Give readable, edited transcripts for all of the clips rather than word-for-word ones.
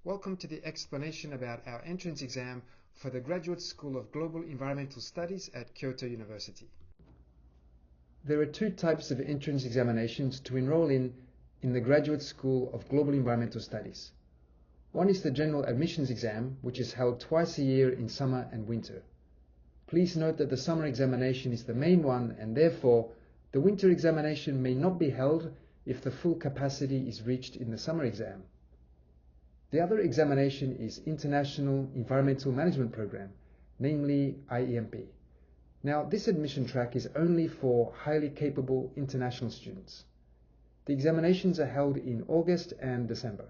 Welcome to the explanation about our entrance exam for the Graduate School of Global Environmental Studies at Kyoto University. There are two types of entrance examinations to enroll in the Graduate School of Global Environmental Studies. One is the General Admissions Exam, which is held twice a year in summer and winter. Please note that the summer examination is the main one, and therefore the winter examination may not be held if the full capacity is reached in the summer exam. The other examination is International Environmental Management Program, namely IEMP. Now, this admission track is only for highly capable international students. The examinations are held in August and December.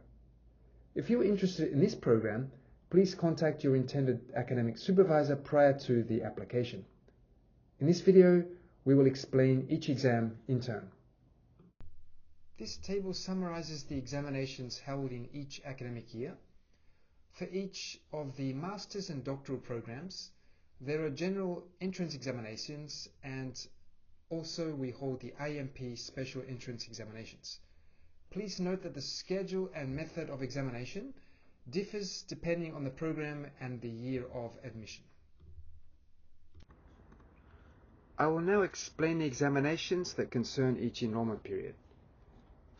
If you're interested in this program, please contact your intended academic supervisor prior to the application. In this video, we will explain each exam in turn. This table summarizes the examinations held in each academic year. For each of the master's and doctoral programs, there are general entrance examinations, and also we hold the IMP special entrance examinations. Please note that the schedule and method of examination differs depending on the program and the year of admission. I will now explain the examinations that concern each enrollment period.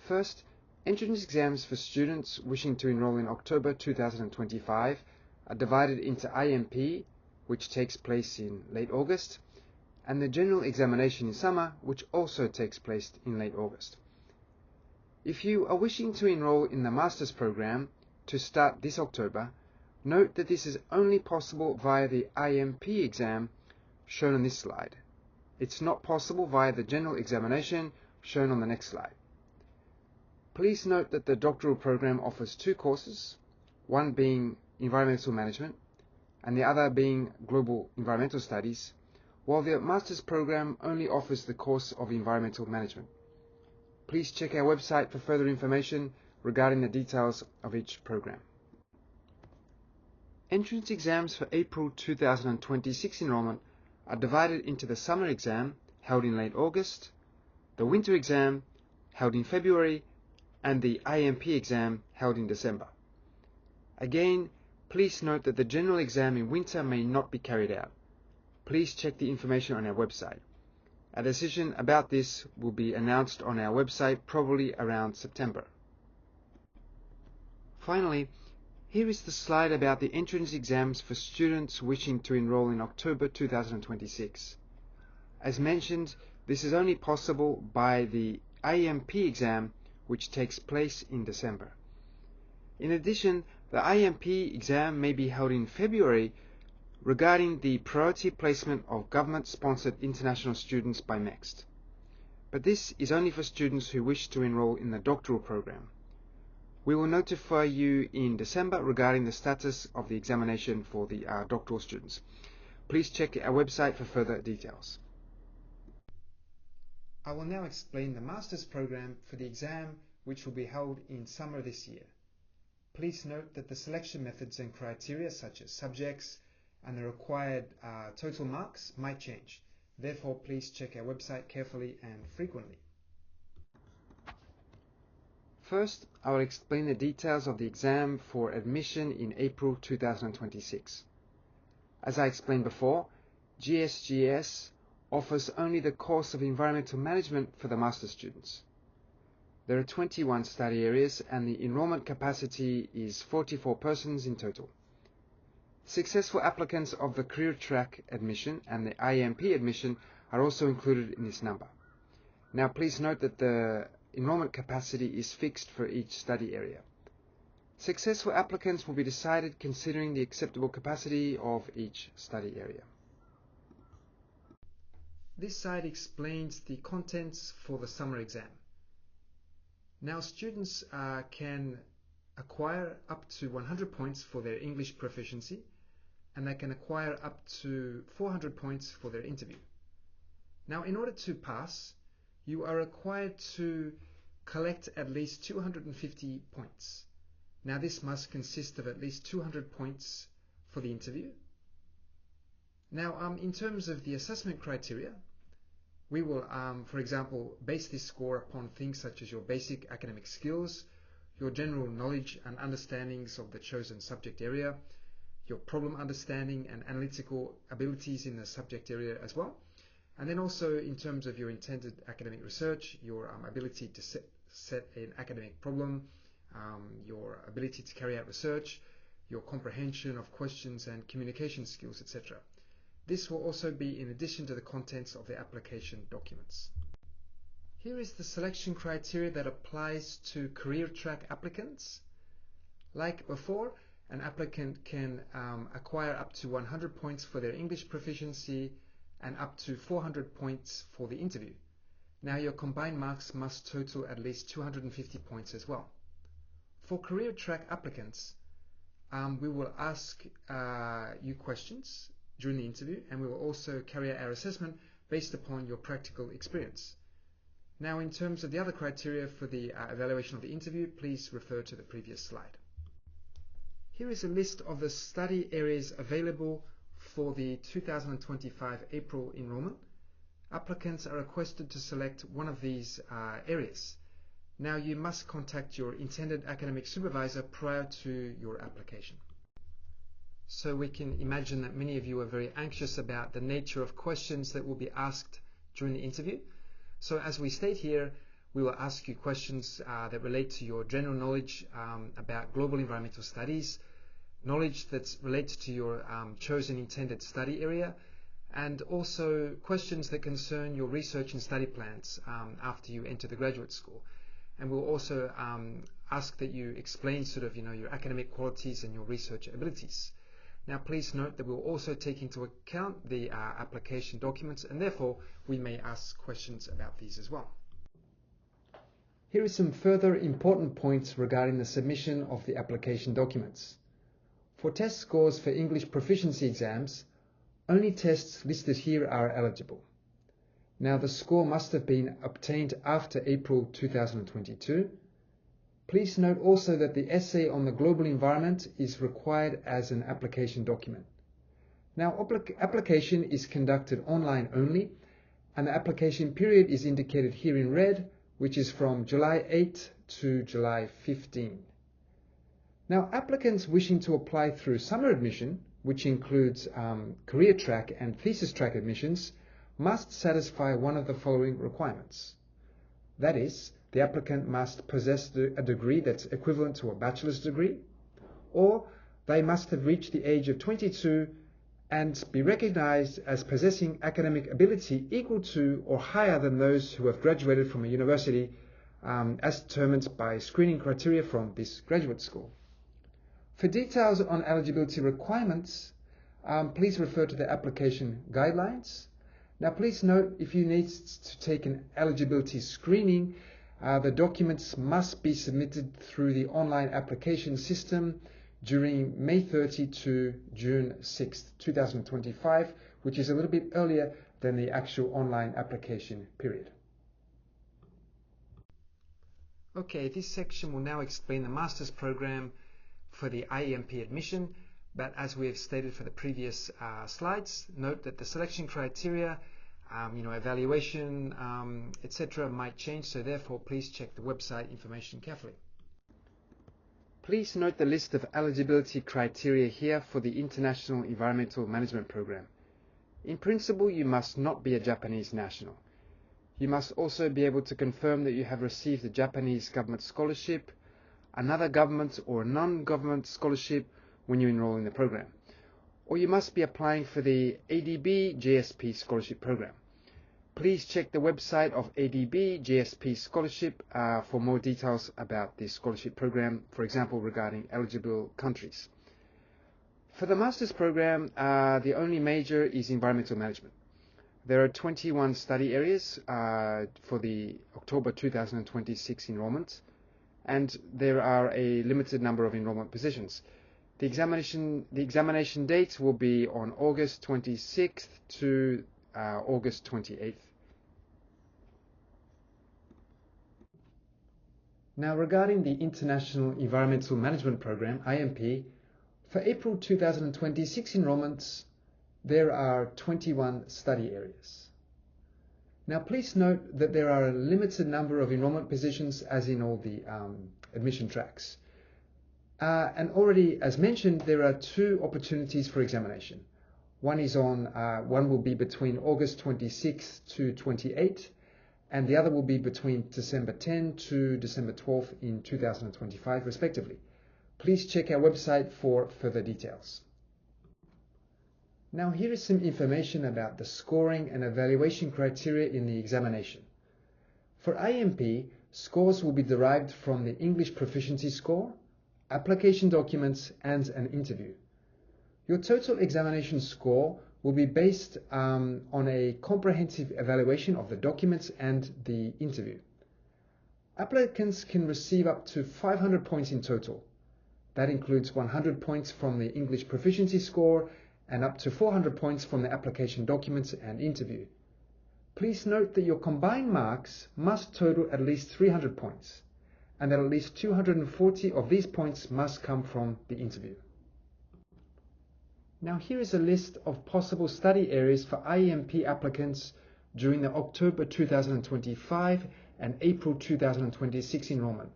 First, entrance exams for students wishing to enroll in October 2025 are divided into IMP, which takes place in late August, and the general examination in summer, which also takes place in late August. If you are wishing to enroll in the master's program to start this October, note that this is only possible via the IMP exam shown on this slide. It's not possible via the general examination shown on the next slide. Please note that the doctoral program offers two courses, one being Environmental Management and the other being Global Environmental Studies, while the master's program only offers the course of Environmental Management. Please check our website for further information regarding the details of each program. Entrance exams for April 2026 enrollment are divided into the summer exam held in late August, the winter exam held in February, and the IMP exam held in December. Again, please note that the general exam in winter may not be carried out. Please check the information on our website. A decision about this will be announced on our website probably around September. Finally, here is the slide about the entrance exams for students wishing to enroll in October 2026. As mentioned, this is only possible by the IMP exam, which takes place in December. In addition, the IMP exam may be held in February regarding the priority placement of government-sponsored international students by MEXT. But this is only for students who wish to enroll in the doctoral program. We will notify you in December regarding the status of the examination for the doctoral students. Please check our website for further details. I will now explain the master's program for the exam which will be held in summer this year. Please note that the selection methods and criteria such as subjects and the required total marks might change. Therefore, please check our website carefully and frequently. First, I will explain the details of the exam for admission in April 2026. As I explained before, GSGS offers only the course of Environmental Management for the master's students. There are 21 study areas and the enrollment capacity is 44 persons in total. Successful applicants of the career track admission and the IMP admission are also included in this number. Now please note that the enrollment capacity is fixed for each study area. Successful applicants will be decided considering the acceptable capacity of each study area. This slide explains the contents for the summer exam. Now students can acquire up to 100 points for their English proficiency, and they can acquire up to 400 points for their interview. Now, in order to pass, you are required to collect at least 250 points. Now, this must consist of at least 200 points for the interview. Now, in terms of the assessment criteria, we will, for example, base this score upon things such as your basic academic skills, your general knowledge and understandings of the chosen subject area, your problem understanding and analytical abilities in the subject area as well. And then also in terms of your intended academic research, your ability to set an academic problem, your ability to carry out research, your comprehension of questions and communication skills, etc. This will also be in addition to the contents of the application documents. Here is the selection criteria that applies to career track applicants. Like before, an applicant can acquire up to 100 points for their English proficiency and up to 400 points for the interview. Now your combined marks must total at least 250 points as well. For career track applicants, we will ask you questions during the interview, and we will also carry out our assessment based upon your practical experience. Now, in terms of the other criteria for the evaluation of the interview, please refer to the previous slide. Here is a list of the study areas available for the 2025 April enrollment. Applicants are requested to select one of these areas. Now, you must contact your intended academic supervisor prior to your application. So we can imagine that many of you are very anxious about the nature of questions that will be asked during the interview. So as we state here, we will ask you questions that relate to your general knowledge about global environmental studies, knowledge that's related to your chosen intended study area, and also questions that concern your research and study plans after you enter the graduate school. And we'll also ask that you explain your academic qualities and your research abilities. Now please note that we'll also take into account the application documents, and therefore we may ask questions about these as well. Here are some further important points regarding the submission of the application documents. For test scores for English proficiency exams, only tests listed here are eligible. Now the score must have been obtained after April 2022. Please note also that the essay on the global environment is required as an application document. Now application is conducted online only, and the application period is indicated here in red, which is from July 8 to July 15. Now applicants wishing to apply through summer admission, which includes career track and thesis track admissions, must satisfy one of the following requirements. That is, the applicant must possess a degree that's equivalent to a bachelor's degree, or they must have reached the age of 22 and be recognized as possessing academic ability equal to or higher than those who have graduated from a university as determined by screening criteria from this graduate school. For details on eligibility requirements, please refer to the application guidelines. Now please note, if you need to take an eligibility screening, the documents must be submitted through the online application system during May 30 to June 6, 2025, which is a little bit earlier than the actual online application period. Okay, this section will now explain the master's program for the IEMP admission, but as we have stated for the previous slides, note that the selection criteria, evaluation, etc. might change, so therefore please check the website information carefully. Please note the list of eligibility criteria here for the International Environmental Management Program. In principle, you must not be a Japanese national. You must also be able to confirm that you have received a Japanese government scholarship, another government or non-government scholarship when you enroll in the program. Or you must be applying for the ADB JSP scholarship program. Please check the website of ADB JSP Scholarship for more details about this scholarship program, for example, regarding eligible countries. For the master's program, the only major is environmental management. There are 21 study areas for the October 2026 enrollment, and there are a limited number of enrollment positions. The examination date will be on August 26th to August 28th. Now regarding the International Environmental Management Program, IMP, for April 2026 enrollments, there are 21 study areas. Now please note that there are a limited number of enrollment positions as in all the admission tracks. And already, as mentioned, there are two opportunities for examination. One will be between August 26th to 28th, and the other will be between December 10 to December 12th in 2025, respectively. Please check our website for further details. Now here is some information about the scoring and evaluation criteria in the examination. For IMP, scores will be derived from the English proficiency score, application documents, and an interview. Your total examination score will be based on a comprehensive evaluation of the documents and the interview. Applicants can receive up to 500 points in total. That includes 100 points from the English proficiency score and up to 400 points from the application documents and interview. Please note that your combined marks must total at least 300 points, and that at least 240 of these points must come from the interview. Now here is a list of possible study areas for IEMP applicants during the October 2025 and April 2026 enrollment.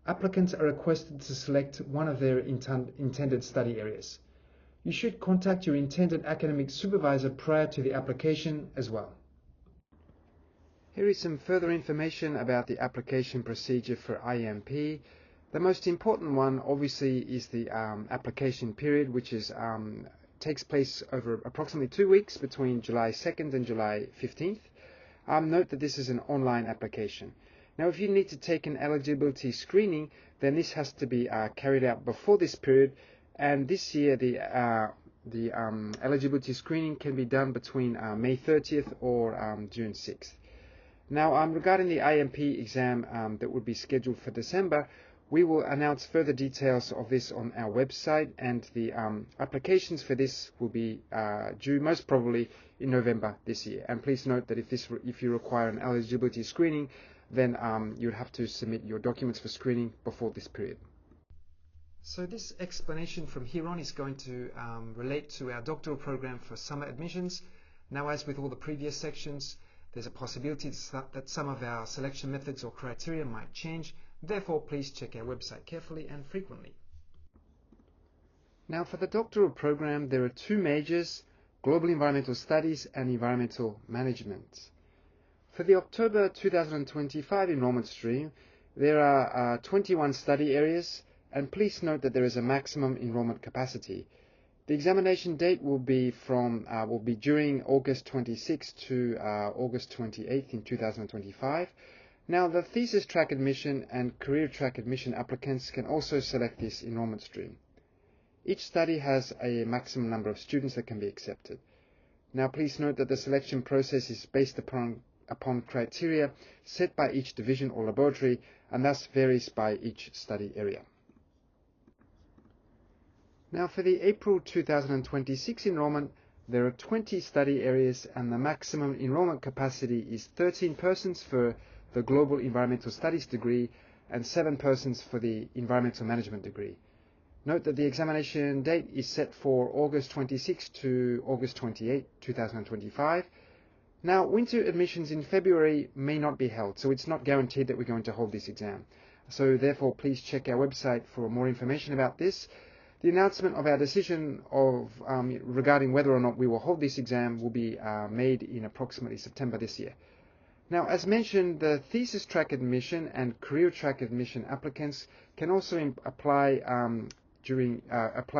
Applicants are requested to select one of their intended study areas. You should contact your intended academic supervisor prior to the application as well. Here is some further information about the application procedure for IEMP. The most important one obviously is the application period, which takes place over approximately 2 weeks between July 2nd and July 15th. Note that this is an online application. Now if you need to take an eligibility screening, then this has to be carried out before this period, and this year the eligibility screening can be done between May 30th or June 6th. Now regarding the IMP exam that would be scheduled for December, we will announce further details of this on our website, and the applications for this will be due most probably in November this year. And please note that if you require an eligibility screening, then you would have to submit your documents for screening before this period. So this explanation from here on is going to relate to our doctoral program for summer admissions. Now, as with all the previous sections, there's a possibility that some of our selection methods or criteria might change. Therefore, please check our website carefully and frequently. Now, for the doctoral program, there are two majors: Global Environmental Studies and Environmental Management. For the October 2025 enrollment stream, there are 21 study areas, and please note that there is a maximum enrollment capacity. The examination date will be during August 26th to August 28th in 2025. Now, the thesis track admission and career track admission applicants can also select this enrollment stream. Each study has a maximum number of students that can be accepted. Now, please note that the selection process is based upon criteria set by each division or laboratory, and thus varies by each study area. Now, for the April 2026 enrollment, there are 20 study areas, and the maximum enrollment capacity is 13 persons for the Global Environmental Studies degree and 7 persons for the Environmental Management degree. Note that the examination date is set for August 26 to August 28, 2025. Now, winter admissions in February may not be held, so it's not guaranteed that we're going to hold this exam. So therefore, please check our website for more information about this. The announcement of our decision regarding whether or not we will hold this exam will be made in approximately September this year. Now, as mentioned, the thesis track admission and career track admission applicants can also apply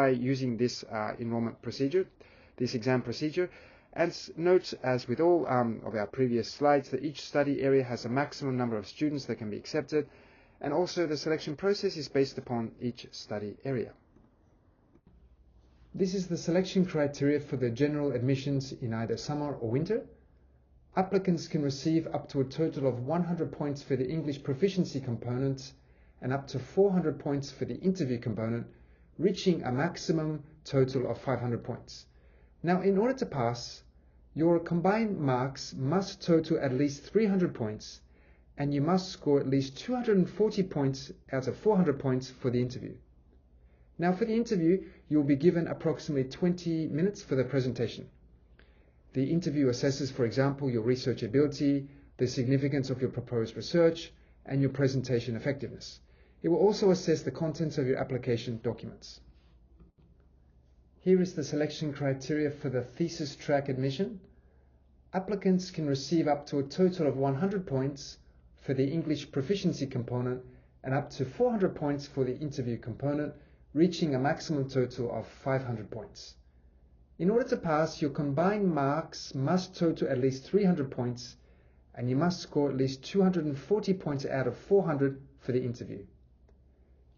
using this enrollment procedure, this exam procedure. And note, as with all of our previous slides, that each study area has a maximum number of students that can be accepted, and also the selection process is based upon each study area. This is the selection criteria for the general admissions in either summer or winter. Applicants can receive up to a total of 100 points for the English proficiency component and up to 400 points for the interview component, reaching a maximum total of 500 points. Now, in order to pass, your combined marks must total at least 300 points, and you must score at least 240 points out of 400 points for the interview. Now, for the interview, you will be given approximately 20 minutes for the presentation. The interview assesses, for example, your research ability, the significance of your proposed research, and your presentation effectiveness. It will also assess the contents of your application documents. Here is the selection criteria for the thesis track admission. Applicants can receive up to a total of 100 points for the English proficiency component and up to 400 points for the interview component, reaching a maximum total of 500 points. In order to pass, your combined marks must total at least 300 points, and you must score at least 240 points out of 400 for the interview.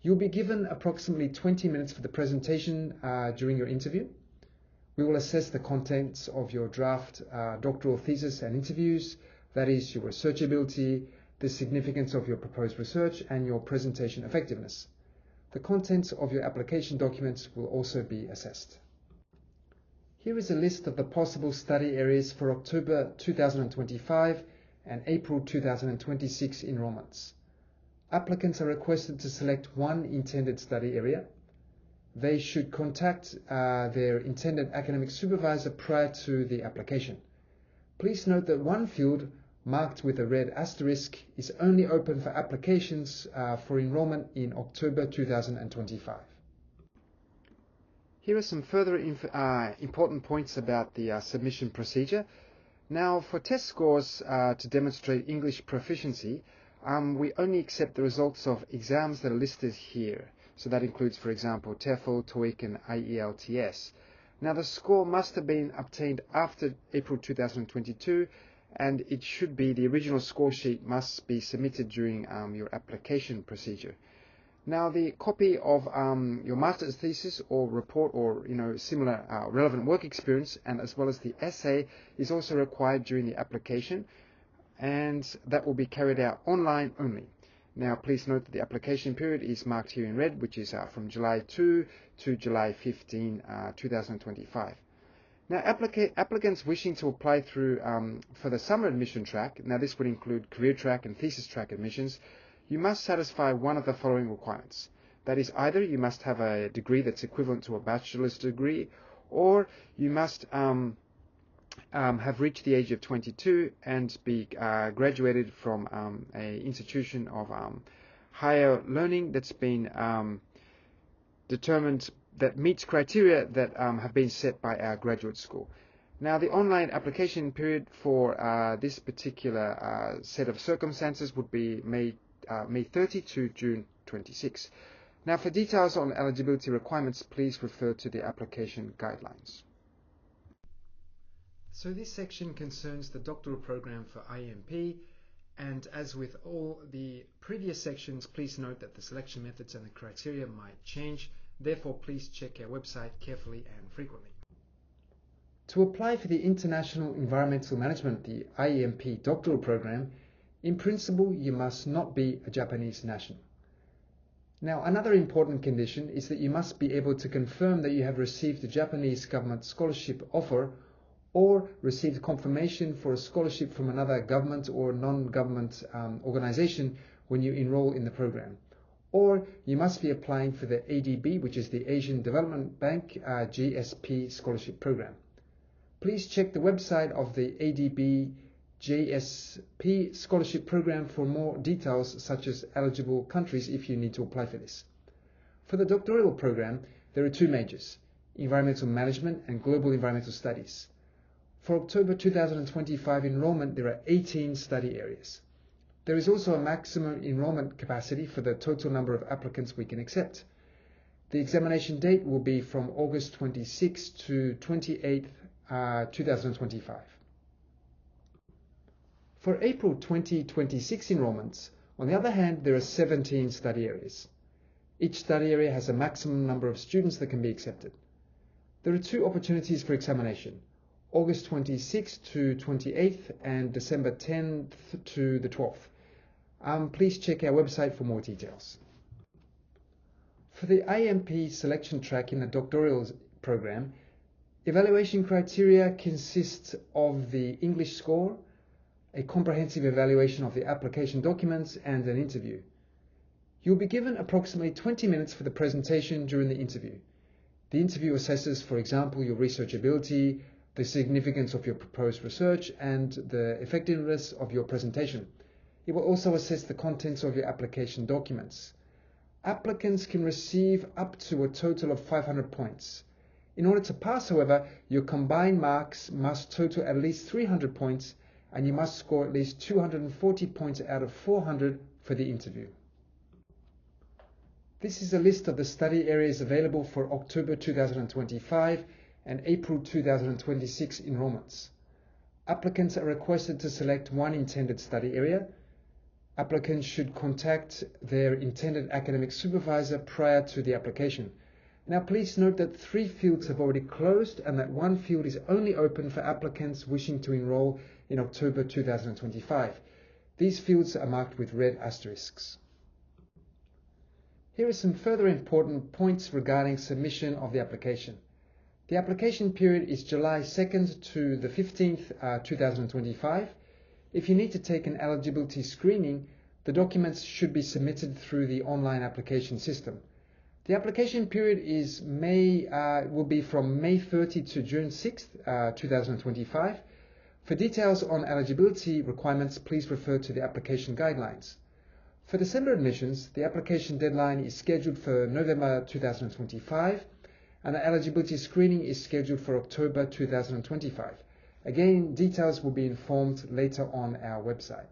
You'll be given approximately 20 minutes for the presentation during your interview. We will assess the contents of your draft doctoral thesis and interviews, that is, your researchability, the significance of your proposed research, and your presentation effectiveness. The contents of your application documents will also be assessed. Here is a list of the possible study areas for October 2025 and April 2026 enrollments. Applicants are requested to select one intended study area. They should contact their intended academic supervisor prior to the application. Please note that one field marked with a red asterisk is only open for applications for enrollment in October 2025. Here are some further important points about the submission procedure. Now, for test scores to demonstrate English proficiency, we only accept the results of exams that are listed here. So that includes, for example, TOEFL, TOEIC, and IELTS. Now, the score must have been obtained after April 2022, and it should be the original score sheet must be submitted during your application procedure. Now, the copy of your master's thesis or report or similar relevant work experience, and as well as the essay, is also required during the application, and that will be carried out online only. Now, please note that the application period is marked here in red, which is from July 2 to July 15, 2025. Now, applicants wishing to apply through for the summer admission track, now this would include career track and thesis track admissions, you must satisfy one of the following requirements. That is, either you must have a degree that's equivalent to a bachelor's degree, or you must have reached the age of 22 and be graduated from an institution of higher learning that's been determined that meets criteria that have been set by our graduate school. Now, the online application period for this particular set of circumstances would be May 30 to June 26. Now, for details on eligibility requirements, please refer to the application guidelines. So this section concerns the doctoral program for IMP, and as with all the previous sections, please note that the selection methods and the criteria might change. Therefore, please check our website carefully and frequently. To apply for the International Environmental Management, the IEMP doctoral program, in principle, you must not be a Japanese national. Now, another important condition is that you must be able to confirm that you have received a Japanese government scholarship offer or received confirmation for a scholarship from another government or non-government organization when you enroll in the program. Or you must be applying for the ADB, which is the Asian Development Bank GSP scholarship program. Please check the website of the ADB GSP scholarship program for more details such as eligible countries if you need to apply for this. For the doctoral program, there are two majors, Environmental Management and Global Environmental Studies. For October 2025 enrollment, there are 18 study areas. There is also a maximum enrollment capacity for the total number of applicants we can accept. The examination date will be from August 26 to 28, 2025. For April 2026 enrollments, on the other hand, there are 17 study areas. Each study area has a maximum number of students that can be accepted. There are two opportunities for examination, August 26th to 28th and December 10th to the 12th. Please check our website for more details. For the IMP selection track in the doctoral program, evaluation criteria consists of the English score, a comprehensive evaluation of the application documents, and an interview. You'll be given approximately 20 minutes for the presentation during the interview. The interview assesses, for example, your researchability, the significance of your proposed research, and the effectiveness of your presentation. It will also assess the contents of your application documents. Applicants can receive up to a total of 500 points. In order to pass, however, your combined marks must total at least 300 points, and you must score at least 240 points out of 400 for the interview. This is a list of the study areas available for October 2025 and April 2026 enrollments. Applicants are requested to select one intended study area. Applicants should contact their intended academic supervisor prior to the application. Now please note that 3 fields have already closed and that 1 field is only open for applicants wishing to enroll in October 2025. These fields are marked with red asterisks. Here are some further important points regarding submission of the application. The application period is July 2nd to the 15th, 2025. If you need to take an eligibility screening, the documents should be submitted through the online application system. The application period will be from May 30 to June 6th, 2025. For details on eligibility requirements, please refer to the application guidelines. For December admissions, the application deadline is scheduled for November 2025, and the eligibility screening is scheduled for October 2025. Again, details will be informed later on our website.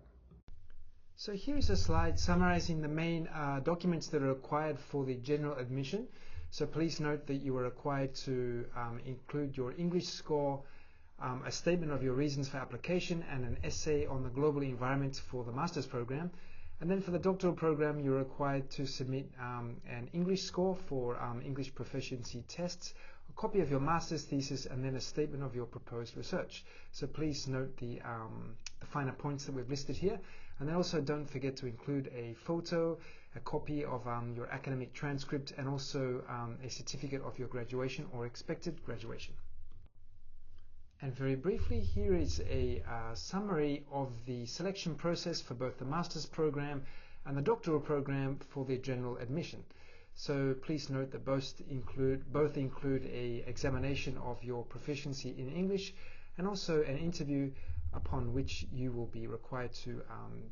So here is a slide summarizing the main documents that are required for the general admission. So please note that you are required to include your English score, a statement of your reasons for application, and an essay on the global environment for the master's program. And then for the doctoral program, you're required to submit an English score for English proficiency tests, a copy of your master's thesis, and then a statement of your proposed research. So please note the finer points that we've listed here. And then also don't forget to include a photo, a copy of your academic transcript, and also a certificate of your graduation or expected graduation. And very briefly, here is a summary of the selection process for both the master's program and the doctoral program for the general admission. So please note that both include a examination of your proficiency in English and also an interview upon which you will be required to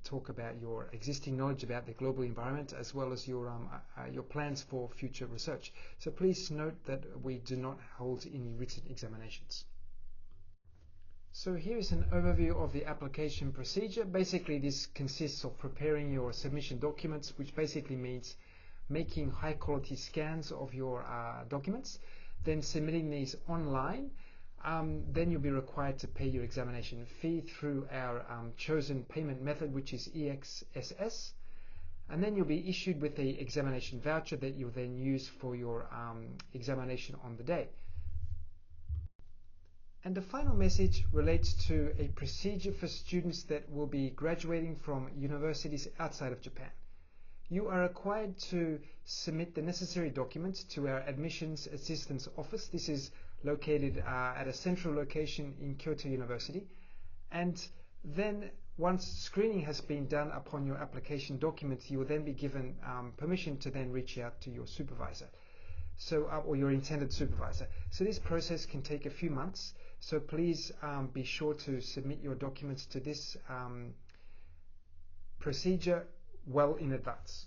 talk about your existing knowledge about the global environment as well as your plans for future research. So please note that we do not hold any written examinations. So here is an overview of the application procedure. Basically, this consists of preparing your submission documents, which basically means making high quality scans of your documents, then submitting these online. Then you'll be required to pay your examination fee through our chosen payment method, which is EXSS. And then you'll be issued with the examination voucher that you'll then use for your examination on the day. And the final message relates to a procedure for students that will be graduating from universities outside of Japan. You are required to submit the necessary documents to our admissions assistance office. This is located at a central location in Kyoto University. And then once screening has been done upon your application documents, you will then be given permission to then reach out to your supervisor, or your intended supervisor. So this process can take a few months. So please be sure to submit your documents to this procedure well in advance.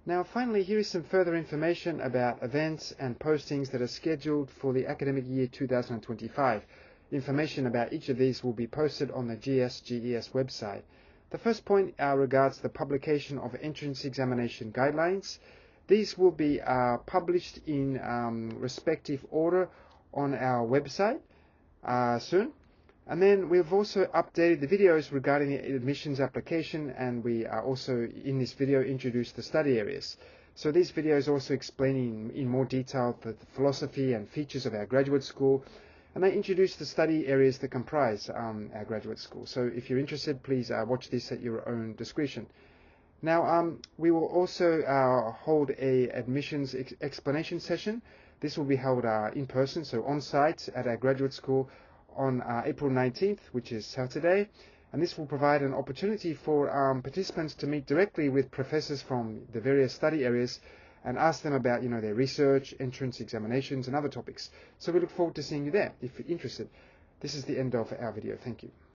Now finally, here is some further information about events and postings that are scheduled for the academic year 2025. Information about each of these will be posted on the GSGES website. The first point regards the publication of entrance examination guidelines. These will be published in respective order on our website soon. And then we've also updated the videos regarding the admissions application, and we are also in this video introduced the study areas. So these videos also explain in more detail the philosophy and features of our graduate school, and they introduce the study areas that comprise our graduate school. So if you're interested, please watch this at your own discretion. Now we will also hold a admissions explanation session. This will be held in person, so on site at our graduate school on April 19th, which is Saturday, and this will provide an opportunity for participants to meet directly with professors from the various study areas and ask them about their research, entrance examinations and other topics. So we look forward to seeing you there if you're interested. This is the end of our video. Thank you.